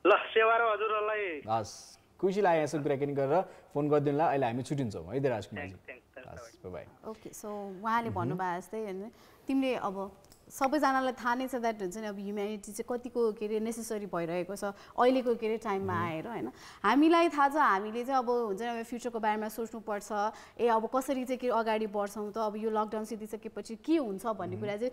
ल सेवा र हजुरहरूलाई हस्, खुसी लाग्यो यसो कुराकानी गरेर। फोन गरिदिनु ल, अहिले हामी छुट्टिन्छौँ है त राजकुमारजी। हस्, बाई। ओके, सो उहाँले भन्नुभयो जस्तै होइन, तिमीले अब सबैजनालाई थाहा नै छ द्याट हुन्छ नि अब ह्युम्यानिटी चाहिँ कतिको के अरे नेसेसरी भइरहेको छ अहिलेको के अरे टाइममा आएर होइन। हामीलाई थाहा छ, हामीले चाहिँ अब हुन्छ नि अब फ्युचरको बारेमा सोच्नुपर्छ। अब कसरी चाहिँ के अगाडि बढ्छौँ त, अब यो लकडाउन सिद्धिसकेपछि के हुन्छ भन्ने कुरा चाहिँ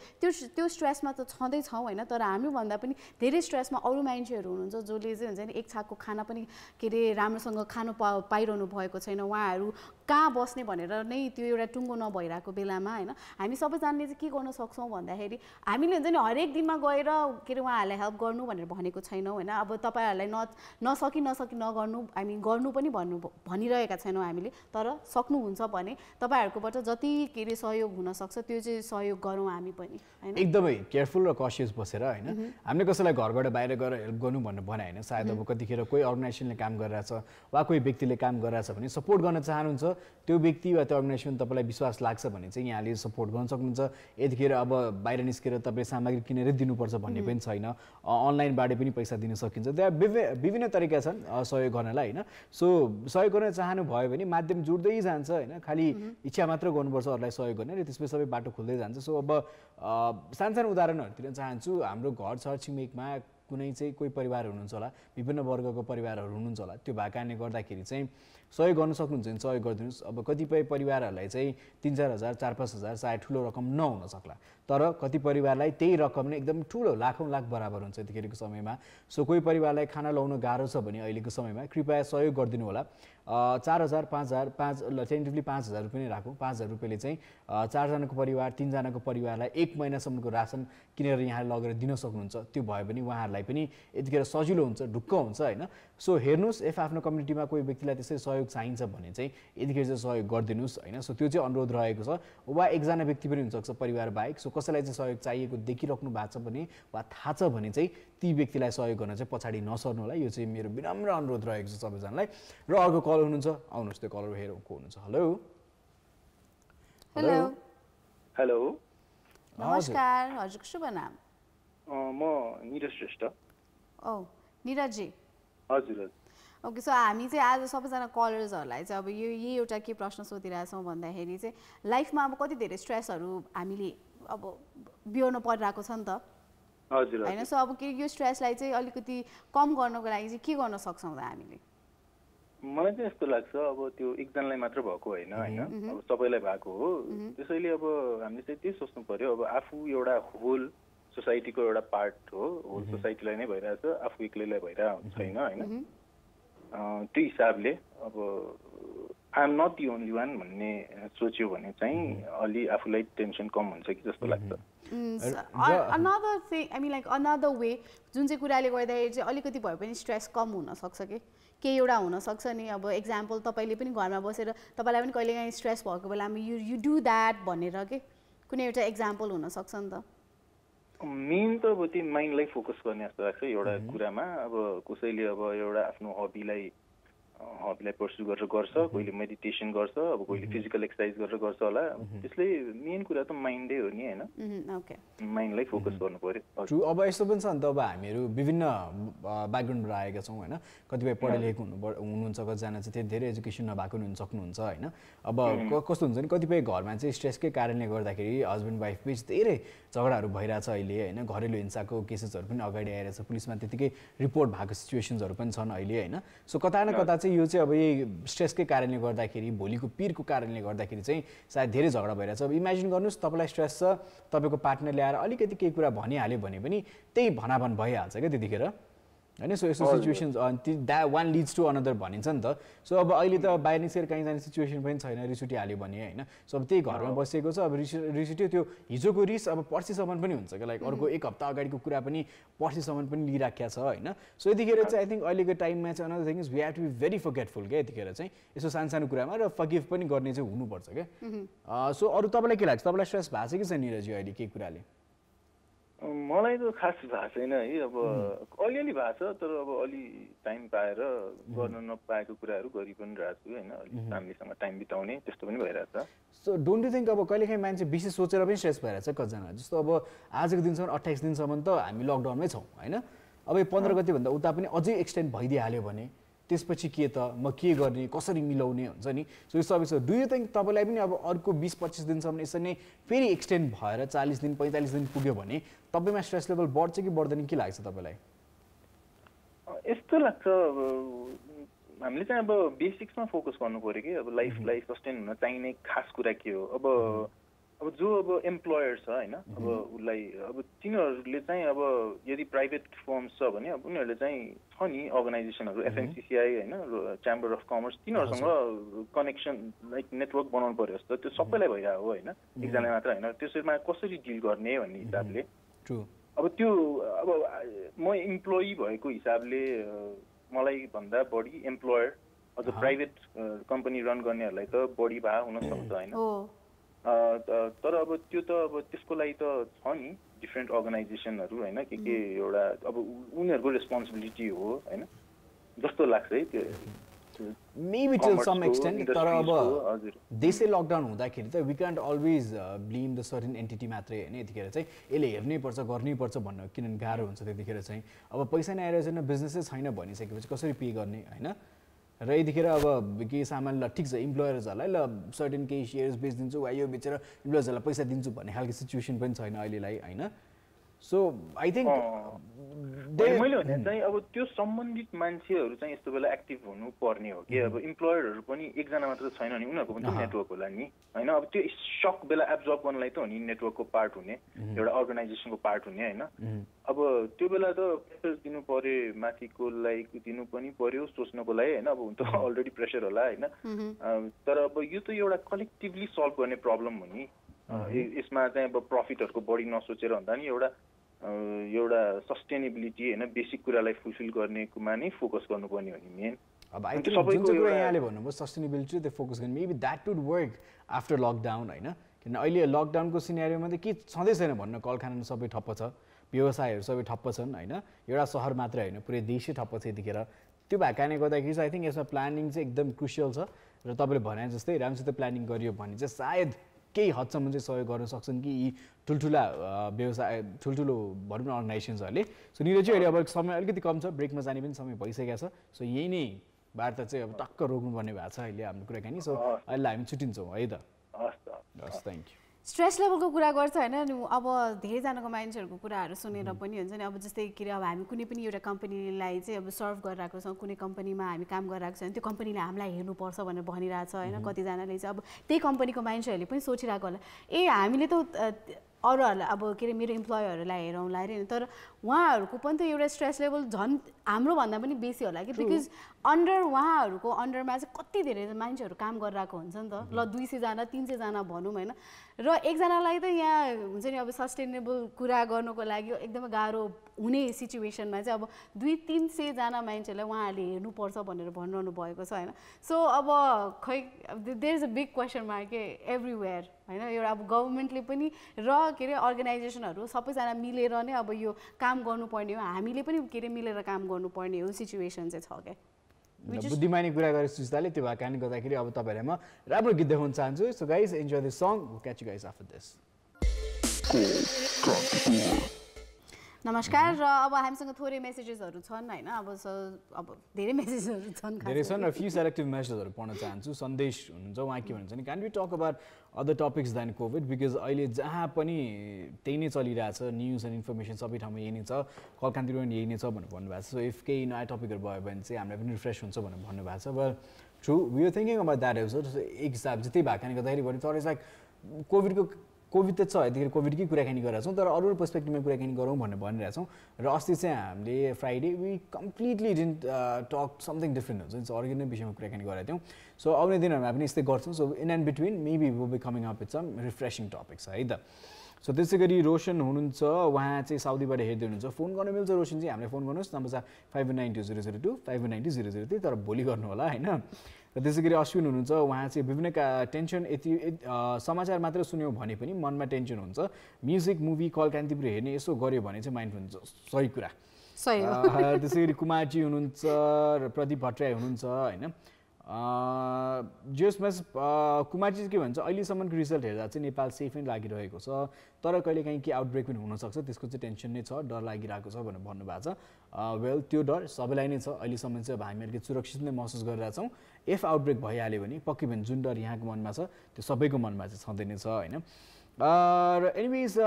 त्यो स्ट्रेसमा त छँदैछौँ होइन। तर हामीभन्दा पनि धेरै स्ट्रेसमा अरू मान्छेहरू हुनुहुन्छ जसले चाहिँ हुन्छ नि एक छाकको खाना पनि के अरे राम्रोसँग खानु पाइरहनु भएको छैन। उहाँहरू कहाँ बस्ने भनेर नै त्यो एउटा टुङ्गो नभइरहेको बेलामा होइन, हामी सबैजनाले चाहिँ के गर्न सक्छौँ भन्दाखेरि हामीले हुन्छ नि हरेक दिनमा गएर के अरे उहाँहरूलाई हेल्प गर्नु भनेर भनेको छैनौँ होइन। अब तपाईँहरूलाई नसकी नगर्नु, हामी गर्नु पनि भनिरहेका छैनौँ हामीले। तर सक्नुहुन्छ भने तपाईँहरूकोबाट जति के अरे सहयोग हुनसक्छ त्यो चाहिँ सहयोग गरौँ हामी पनि होइन। एकदमै केयरफुल र कसियस बसेर होइन। हामीले कसैलाई घरबाट बाहिर गएर हेल्प गर्नु भन्नु भने होइन। सायद अब कतिखेर कोही अर्गनाइजेसनले काम गरिरहेछ वा कोही व्यक्तिले काम गरिरहेछ भने सपोर्ट गर्न चाहनुहुन्छ, त्यो व्यक्ति वा त्यो अर्गनाइजेसन तपाईँलाई विश्वास लाग्छ भने चाहिँ यहाँले सपोर्ट गर्न सक्नुहुन्छ। यतिखेर अब बाहिर निस्केर तपाईँ सामग्री किनेर दिनुपर्छ भन्ने पनि छैन, अनलाइनबाट पनि पैसा दिन सकिन्छ। त्यहाँ विभिन्न तरिका छन् सहयोग गर्नलाई होइन। सो सहयोग गर्न चाहनुभयो भने माध्यम जुड्दै जान्छ होइन। खालि इच्छा मात्र गर्नुपर्छ अरूलाई सहयोग गर्ने र त्यसपछि सबै बाटो खुल्दै जान्छ। सो अब सानो उदाहरणहरूतिर चाहन्छु। हाम्रो घर छर छिमेकमा कुनै चाहिँ कोही परिवार हुनुहुन्छ होला, विभिन्न वर्गको परिवारहरू हुनुहुन्छ होला, त्यो भएको कारणले गर्दाखेरि चाहिँ सहयोग गर्न सक्नुहुन्छ भने सहयोग गरिदिनुहोस्। अब कतिपय परिवारहरूलाई चाहिँ 3-4 हजार 4-5 हजार सायद ठुलो रकम नहुन सक्ला, तर कति परिवारलाई त्यही रकम नै एकदम ठुलो लाखौँ लाख बराबर हुन्छ यतिखेरको समयमा। सो कोही परिवारलाई खाना ल्याउन गाह्रो छ भने अहिलेको समयमा कृपया सहयोग गरिदिनु होला। 4,000 5,000 टेन्टिभली 5,000 रुपियाँ नै राखौँ। 5,000 रुपियाँले चाहिँ 4 जनाको परिवार 3 जनाको परिवारलाई 1 महिनासम्मको रासन किनेर यहाँ लगेर दिन सक्नुहुन्छ। त्यो भयो भने उहाँहरूलाई पनि यतिखेर सजिलो हुन्छ, ढुक्क हुन्छ होइन। सो हेर्नुहोस्, आफ्नो कम्युनिटीमा कोही व्यक्तिलाई त्यसै सहयोग चाहिन्छ भने चाहिँ यतिखेर चाहिँ सहयोग गरिदिनुहोस् होइन। सो त्यो चाहिँ अनुरोध रहेको छ। वा एकजना व्यक्ति पनि हुनसक्छ परिवार बाहेक। सो कसैलाई चाहिँ सहयोग चाहिएको देखिराख्नु भएको छ भने वा थाहा छ भने चाहिँ ती व्यक्तिलाई सहयोग गर्न चाहिँ पछाडि नसर्नु होला। यो चाहिँ मेरो विनम्र अनुरोध रहेको छ सबैजनालाई। र अर्को कलर हुनुहुन्छ, आउनुहोस् त्यो कलर हेरौँ को हुनुहुन्छ। हेलो हेलो हेलो नमस्कार, हजुरको शुभ नाम? म निरज श्रेष्ठ। ओ निरजी, हजुर हजुर। ओके, सो हामी चाहिँ आज सबैजना कलर्सहरूलाई चाहिँ अब यही एउटा के प्रश्न सोधिरहेछौँ भन्दाखेरि चाहिँ लाइफमा अब कति धेरै स्ट्रेसहरू हामीले अब बिहोर्नु परिरहेको छ नि त हजुर होइन। सो अब यो स्ट्रेसलाई चाहिँ अलिकति कम गर्नको लागि चाहिँ के गर्न सक्छौँ त हामीले? मलाई चाहिँ यस्तो लाग्छ, अब त्यो एकजनालाई मात्र भएको होइन होइन, अब सबैलाई भएको हो। त्यसैले अब हामीले चाहिँ त्यही सोच्नु पर्यो, अब आफू एउटा होल सोसाइटीको एउटा पार्ट हो, होल सोसाइटीलाई नै भइरहेछ, आफू एक्लैलाई भइरहेको छैन होइन। त्यो हिसाबले अब I am not the only one भन्ने सोच्यो भने चाहिँ अलि आफूलाई टेन्सन कम हुन्छ कि जस्तो लाग्छ। Another thing I mean like another way जुन चाहिँ कुराले गर्दाखेरि चाहिँ अलिकति भए पनि स्ट्रेस कम हुनसक्छ कि केही एउटा हुनसक्छ नि। अब एक्जाम्पल तपाईँले पनि घरमा बसेर तपाईँलाई पनि कहिलेकाहीँ स्ट्रेस भएको बेलामा यु डु द्याट भनेर के कुनै एउटा एक्जाम्पल हुनसक्छ नि त। मेन त अब त्यो माइन्डलाई फोकस गर्ने जस्तो लाग्छ एउटा कुरामा। अब कसैले अब एउटा आफ्नो हबीलाई हबीलाई पर्स्यु गरेर गर्छ, कोहीले मेडिटेसन गर्छ, अब कोहीले फिजिकल एक्सर्साइज गरेर गर्छ होला। त्यसले मेन कुरा त माइन्डै हो नि हैन, माइन्डलाई फोकस गर्नु पर्यो। ट्रु। अब यस्तो पनि छ नि त, अब हामीहरू विभिन्न ब्याकग्राउन्डबाट आएका छौँ होइन, कतिपय पढे लेखेको हुनुहुन्छ, कतिजना चाहिँ धेरै एजुकेसन नभएको हुनु सक्नुहुन्छ होइन। अब कस्तो हुन्छ नि, कतिपय घरमा चाहिँ स्ट्रेसकै कारणले गर्दाखेरि हस्बेन्ड वाइफ बिच धेरै झगडाहरू भइरहेछ अहिले होइन, घरेलु हिंसाको केसेसहरू पनि अगाडि आइरहेछ, पुलिसमा त्यतिकै रिपोर्ट भएको सिचुएसन्सहरू पनि छन् अहिले होइन। सो कता न कता चाहिँ यो चाहिँ अब यही स्ट्रेसकै कारणले गर्दाखेरि, भोलिको पिरको कारणले गर्दाखेरि चाहिँ सायद धेरै झगडा भइरहेछ। अब इमेजिन गर्नुहोस् तपाईँलाई स्ट्रेस छ, तपाईँको पार्टनरले आएर अलिकति केही कुरा भनिहाल्यो भने पनि त्यही भनाभन भइहाल्छ क्या त्यतिखेर होइन। सो यस्तो situations that one leads to another भनिन्छ नि त। सो अब अहिले त बाहिर निस्केर कहीँ जाने सिचुएसन पनि छैन, रिस उठिहाल्यो भने होइन। सो अब त्यही घरमा बसेको छ, अब रिस उठ्यो, त्यो हिजोको रिस अब पर्सिसम्म पनि हुन्छ क्या, लाइक अर्को एक हप्ता अगाडिको कुरा पनि पर्सिसम्म पनि लिइराखेको छ होइन। सो यतिखेर चाहिँ आई थिङ्क अहिलेको टाइममा चाहिँ another thing is we have to be very forgetful क्या यतिखेर चाहिँ, यसो सानो कुरामा र फर्गिभ पनि गर्ने चाहिँ हुनुपर्छ क्या। सो अरू तपाईँलाई के लाग्छ, तपाईँलाई स्ट्रेस भएको छ कि छैन निरजी अहिले केही कुराले? मलाई त खास भएको छैन है, अब अलिअलि भएको छ, तर अब अलि टाइम पाएर गर्न नपाएको कुराहरू गरि पनि रहेको छु होइन, अलि फ्यामिलीसँग टाइम बिताउने त्यस्तो पनि भइरहेछ। सो डोन्ट यु थिङ्क अब कहिलेकाहीँ मान्छे विशेष सोचेर पनि स्ट्रेस भइरहेछ कतिजना, जस्तो अब आजको दिनसम्म 28 दिनसम्म त हामी लकडाउनमै छौँ होइन, अब यो 15 गतिभन्दा उता पनि अझै एक्सटेन्ड भइदिइहाल्यो भने त्यसपछि के त, म के गर्ने, कसरी मिलाउने हुन्छ नि। सो यो सबै छ। डु यु थिङ्क तपाईँलाई पनि अब अर्को 20-25 दिनसम्म यसरी नै फेरि एक्सटेन्ड भएर 40 दिन 45 दिन पुग्यो भने तपाईँमा स्ट्रेस लेभल बढ्छ कि बढ्दैन, के लाग्छ तपाईँलाई? यस्तो लाग्छ हामीले चाहिँ अब बेसिक्समा फोकस गर्नु पर्यो कि, अब लाइफलाई सस्टेन हुन चाहिने खास कुरा के हो। अब जो अब एम्प्लोयर छ होइन, अब उसलाई अब तिनीहरूले चाहिँ अब यदि प्राइभेट फर्म्स छ भने अब उनीहरूले चाहिँ छ नि अर्गनाइजेसनहरू, एफएमसिसिआई होइन, च्याम्बर अफ कमर्स, तिनीहरूसँग कनेक्सन लाइक नेटवर्क बनाउनु पर्यो जस्तो। त्यो सबैलाई भइरहेको हो होइन, एकजना मात्र होइन। त्यसमा कसरी डिल गर्ने भन्ने हिसाबले अब त्यो अब म इम्प्लोइ भएको हिसाबले मलाई भन्दा बढी एम्प्लोयर अझ प्राइभेट कम्पनी रन गर्नेहरूलाई त बढी भए हुनसक्छ होइन। तर अब त्यो त अब त्यसको लागि त छ नि डिफ्रेन्ट अर्गनाइजेसनहरू होइन, के एउटा अब उनीहरूको रेस्पोन्सिबिलिटी हो होइन जस्तो लाग्छ है त्यो। मेबी टिल सम एक्सटेन्ट, तर अब देशै लकडाउन हुँदाखेरि त we can't always blame the certain entity मात्रै होइन, यतिखेर चाहिँ यसले हेर्नै पर्छ गर्नै पर्छ भन्नु किनभने गाह्रो हुन्छ त्यतिखेर चाहिँ। अब पैसा नै आएर छैन, बिजनेसै छैन भनिसकेपछि कसरी पे गर्ने होइन। र यतिखेर अब केही सामान ल ठिक छ इम्प्लोयर्सहरूलाई ल सर्टेन केही सेयर्स बेचिदिन्छु वा यो बेचेर इम्प्लोयर्सहरूलाई पैसा दिन्छु भन्ने खालको सिचुएसन पनि छैन अहिलेलाई होइन। सो आई थिङ्क मैले भने चाहिँ अब त्यो सम्बन्धित मान्छेहरू चाहिँ यस्तो बेला एक्टिभ हुनुपर्ने हो कि। अब इम्प्लोयरहरू पनि एकजना मात्र छैन नि, उनीहरूको पनि नेटवर्क होला नि होइन। अब त्यो सक बेला एब्जर्ब गर्नलाई त हो नि नेटवर्कको पार्ट हुने, एउटा अर्गनाइजेसनको पार्ट हुने होइन। अब त्यो बेला त प्रेसर दिनु पर्यो, माथिकोलाई दिनु पनि पर्यो सोच्नको लागि होइन। अब हुन त अलरेडी प्रेसर होला होइन, तर अब यो त एउटा कलेक्टिभली सल्भ गर्ने प्रब्लम हो नि। यसमा चाहिँ अब प्रफिटहरूको बढी नसोचेर भन्दा नि एउटा सस्टेनेबिलिटी होइन बेसिक कुरालाई फुलफिल गर्नेमा नै फोकस गर्नुपर्ने हो नि मेन। अब आई थिङ्क जुन चाहिँ कुरा यहाँले भन्नुभयो सस्टेनेबिलिटी त्यो फोकस गर्ने, maybe that would work after lockdown होइन। किन अहिले लकडाउनको सिनेरियोमा त के छँदै छैन भन्न, कल खाना सबै ठप्प छ, व्यवसायहरू सबै ठप्प छन् होइन। एउटा सहर मात्रै होइन पुरै देशै ठप्प छ यतिखेर। त्यो भएको कारणले गर्दाखेरि चाहिँ आई थिङ्क यसमा प्लानिङ चाहिँ एकदम क्रुसियल छ। र तपाईँले भने जस्तै राम्रोसित प्लानिङ गरियो भने चाहिँ सायद केही हदसम्म चाहिँ सहयोग गर्न सक्छन् कि यी ठुल्ठुला व्यवसाय ठुल्ठुलो भनौँ न अर्गनाइजेसन्सहरूले। सो निरजी अहिले अब समय अलिकति कम छ, ब्रेकमा जाने पनि समय भइसकेको छ। सो यही नै वार्ता चाहिँ अब टक्क रोक्नुपर्ने भएको छ अहिले हाम्रो कुराकानी। सो अहिले हामी छुट्टिन्छौँ है त। हस् थ्याङ्क यू। स्ट्रेस लेभलको कुरा गर्छ होइन, अब धेरैजनाको मान्छेहरूको कुराहरू सुनेर पनि हुन्छ नि। अब जस्तै के अरे अब हामी कुनै पनि एउटा कम्पनीलाई चाहिँ अब सर्भ गरिरहेको छौँ, कुनै कम्पनीमा हामी काम गरिरहेको छौँ, त्यो कम्पनीले हामीलाई हेर्नुपर्छ भनेर भनिरहेछ होइन। कतिजनाले चाहिँ अब त्यही कम्पनीको मान्छेहरूले पनि सोचिरहेको होला ए हामीले त अरूहरूलाई अब के अरे मेरो इम्प्लोयरहरूलाई हेरौँला अरे, तर उहाँहरूको पनि त एउटा स्ट्रेस लेभल झन् हाम्रोभन्दा पनि बेसी होला कि। बिकज उहाँहरूको अन्डरमा चाहिँ कति धेरै मान्छेहरू काम गरिरहेको हुन्छ नि त, ल 200 जना 300 जना भनौँ होइन। र एकजनालाई त यहाँ हुन्छ नि अब सस्टेनेबल कुरा गर्नुको लागि एकदमै गाह्रो हुने सिचुएसनमा चाहिँ अब 200-300 जना मान्छेलाई उहाँहरूले हेर्नुपर्छ भनेर भनिरहनु भएको छ होइन। सो अब खै there is a big question mark everywhere होइन। एउटा अब गभर्मेन्टले पनि र के अरे अर्गनाइजेसनहरू सबैजना मिलेर नै अब यो काम गर्नुपर्ने हो, हामीले पनि के अरे मिलेर काम गर्नुपर्ने हो सिचुएसन चाहिँ छ क्या। बुद्धिमानी कुरा गरे सुजिताले त्यो भएको कारणले गर्दाखेरि अब तपाईँहरूलाई म राम्रो गीत देखाउन चाहन्छु so guys enjoy this song catch you guys after this नमस्कार र अब हामीसँग थोरै मेसेजेसहरू छन् हैन अब धेरै मेसेजेसहरू छन् धेरै छन् र फ्यु सेलेक्टिभ मेसेजहरू पढ्न चाहन्छु सन्देश हुनुहुन्छ उहाँ के भन्नुहुन्छ नि can we talk about other topics than COVID because अहिले जहाँ पनि त्यही नै चलिरहेछ न्युज एन्ड इन्फर्मेसन सबै ठाउँमा यही नै छ कलकातिर पनि यही नै छ भनेर भन्नुभएको छ सो इफ केही नयाँ टपिकहरू भयो भने चाहिँ हामीलाई पनि रिफ्रेस हुन्छ भनेर भन्नुभएको छ but true we are thinking about that episode एक हिसाब चाहिँ त्यही भएको कारणले गर्दाखेरि भने तर लाइक कोभिड त छ यतिखेर कोभिडकै कुराकानी गरिरहेको छौँ तर अरू पर्सपेक्टिभमा कुराकानी गरौँ भनेर भनिरहेछौँ र अस्ति चाहिँ हामीले Friday we completely didn't talk something different हुन्छ नि अर्को नै विषयमा कुराकानी गरेका थियौँ सो आउने दिनहरूमा पनि यस्तै गर्छौँ so in and between maybe will be coming up with some refreshing topics है त सो त्यसै गरी रोशन हुनुहुन्छ उहाँ चाहिँ साउदीबाट हेर्दै हुनुहुन्छ फोन गर्न मिल्छ रोशन चाहिँ हामीलाई फोन गर्नुहोस् नम्बर छ 51920002 519003 तर भोलि गर्नु होला होइन र त्यसै गरी अश्विन हुनुहुन्छ उहाँ चाहिँ विभिन्न टेन्सन यति समाचार मात्र सुन्यौँ भने पनि मनमा टेन्सन हुन्छ म्युजिक मुभी कल कान्तिपुर हेर्ने यसो गऱ्यो भने चाहिँ माइन्ड हुन्छ सही कुरा त्यसै गरी कुमारजी हुनुहुन्छ र प्रदीप भट्टराई हुनुहुन्छ होइन जसमा कुमारजी के भन्छ अहिलेसम्मको रिजल्ट हेर्दा चाहिँ नेपाल सेफ नै लागिरहेको छ तर कहिले काहीँ के आउटब्रेक पनि हुनसक्छ त्यसको चाहिँ टेन्सन नै छ डर लागिरहेको छ भनेर भन्नुभएको छ वेल त्यो डर सबैलाई नै छ अहिलेसम्म चाहिँ अब हामीहरूले सुरक्षित नै महसुस गरिरहेछौँ इफ आउटब्रेक भइहाल्यो भने पक्कै पनि जुन डर यहाँको मनमा छ त्यो सबैको मनमा चाहिँ छँदै नै छ होइन र anyways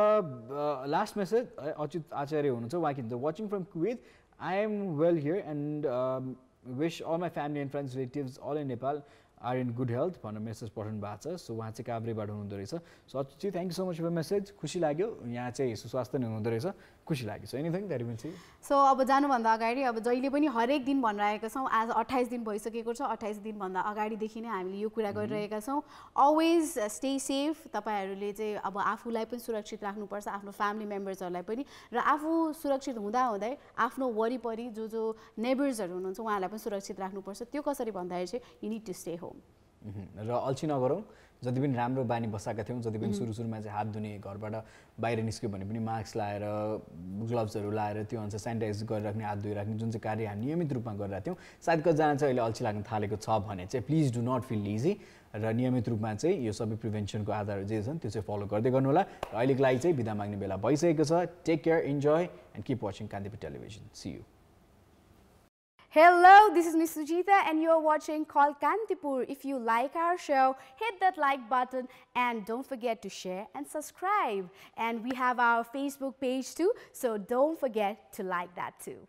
last message Achyut Acharya हुनुहुन्छ उहाँ के भन्छ watching from Kuwait I am well here and wish all my family and friends relatives all in Nepal are in good health भनेर मेसेज पठाउनु भएको छ सो उहाँ चाहिँ काभ्रेबाट हुनुहुँदो रहेछ so Achyutji thank you so much for message खुसी लाग्यो यहाँ चाहिँ सुस्वास्थ्य नै हुनुहुँदो रहेछ खुसी लाग्यो so anything that you will see so अब जानुभन्दा अगाडि अब जहिले पनि हरेक दिन भनिरहेका छौँ आज 28 दिन भइसकेको छ 28 दिनभन्दा अगाडिदेखि नै हामीले यो कुरा गरिरहेका छौँ अलवेज स्टे सेफ तपाईँहरूले चाहिँ अब आफूलाई पनि सुरक्षित राख्नुपर्छ आफ्नो फ्यामिली मेम्बर्सहरूलाई पनि र आफू सुरक्षित हुँदाहुँदै आफ्नो वरिपरि जो नेबर्सहरू हुनुहुन्छ उहाँहरूलाई पनि सुरक्षित राख्नुपर्छ त्यो कसरी भन्दाखेरि चाहिँ you need to stay home र अल्छी नगरौँ जति पनि राम्रो बानी बसाएका थियौँ जति पनि सुरुमा चाहिँ हात धुने घरबाट बाहिर निस्क्यो भने पनि मास्क लाएर ग्लोभ्सहरू लाएर त्यो अनुसार सेनिटाइज गरिराख्ने हात धोइराख्ने जुन चाहिँ कार्य हामी नियमित रूपमा गरिरहेको थियौँ सायद कतिजना चाहिँ अहिले अल्छी लाग्न थालेको छ भने चाहिँ please do not feel easy र नियमित रूपमा चाहिँ यो सबै प्रिभेन्सनको आधारहरू जे छन् त्यो चाहिँ फलो गर्दै गर्नु होला र अहिलेको लागि चाहिँ बिदा माग्ने बेला भइसकेको छ take care enjoy and keep watching Kantipur television see you Hello, this is Miss Sujita and you're watching Call Kantipur. If you like our show, hit that like button and don't forget to share and subscribe. And we have our Facebook page too, so don't forget to like that too.